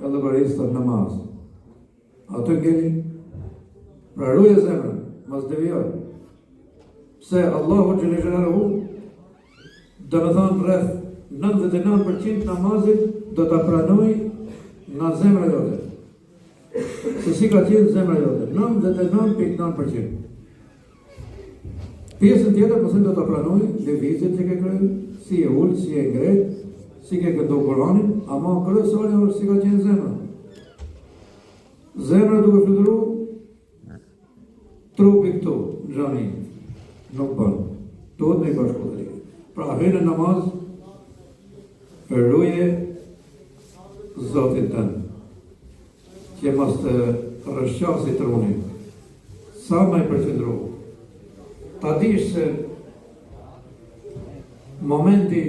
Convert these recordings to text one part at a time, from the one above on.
e llogarisë të namaz. Atë ngeli, pra ruaj zemrën, mos devijoj. Pse Allahu xhël xhelaluhu do të thonë rreth 99% namazit do ta pranoj nga zemra jote. Se si ka qenë zemra jote, 99.9%. Pjesën tjetër përse do ta pranoj lëvizjet që ke kryer, si e ul, si e ngret, si ke këndo Kur'anin, ama kryesori është si ka qenë zemra. Zemra duke fluturu trupi këtu, në xhami, nuk bën. Duhet me bashkëpunëri. Pra hyrë në namaz, ruaje Zotin tënd, që mos të rrëshqasi trunin, sa më i përqendru. Ta dish se momenti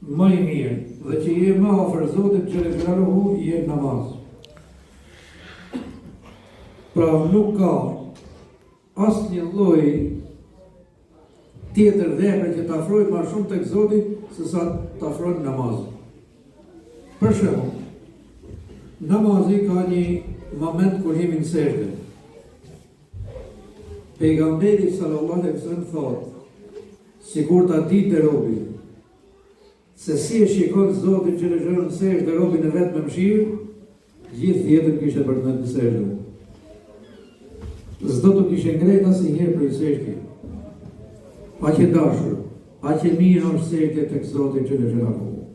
më i mirë dhe që je më afër Zotit xhël xhelaluhu je namaz. Pra nuk ka asnjë lloj tjetër vepre që të afrojë më shumë tek Zoti se sa të afrojë namaz. Për shembull, namazi ka një moment kur jemi në sejdë. Pejgamberi sallallahu alaihi wasallam thotë, sikur ta ditë robi, se si e shikon Zoti xhël xhelaluhu në sejdë robin e vet me mëshirë, gjithë jetën kishte për të në sejdë. S'do të kishe ngrejt asnjëherë për sejdë. Aq e dashur, aq e mirë është sejdë tek Zoti xhël xhelaluhu.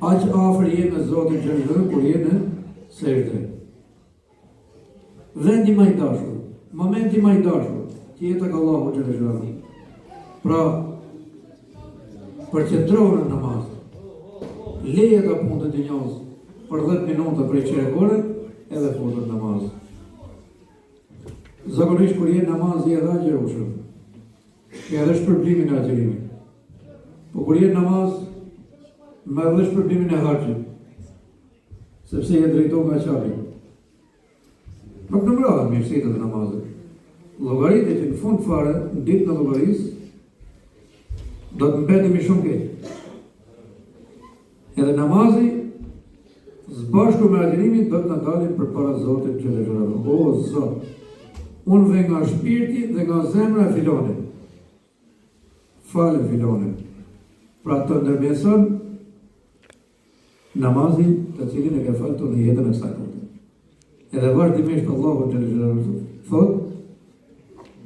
Aq afër je me Zotin xhël xhelaluhu kur je në sejdë. Vendi më i dashur, momenti më i dashur, që je tek Allahu xhël xhelaluhu. Pra, përqendrohu në namaz. Leje ka punë të dinjos për 10 minuta për çerekore, edhe punë në namaz. Zakonisht kur je namaz je edhe agjërueshëm. Ke edhe shpërblimin e agjërimit. Po kur je namaz, me edhe shpërblimin e haxhit. Sepse je drejtuar nga qapi. Nuk numërohet mirësitë e namazit. Llogaritë që në fund fare, në ditën e llogarisë, do të mbetemi shumë keq. Edhe namazi, zbashku me agjërimin, do të na dalim përpara Zotit xhël xhelaluhu. O Zot, unë vë nga shpirti dhe nga zemra e filonit. Falem filonin. Pra të ndërmjetëson namazin të cilin e ke faltur në jetën e kësaj bote. Edhe vazhdimisht Allahu xhël xhelaluhu thotë,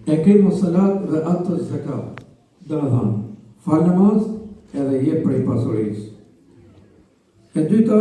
e kemë salat dhe atë zakat. Do të thonë, fal namaz edhe jep prej pasurisë. E dyta,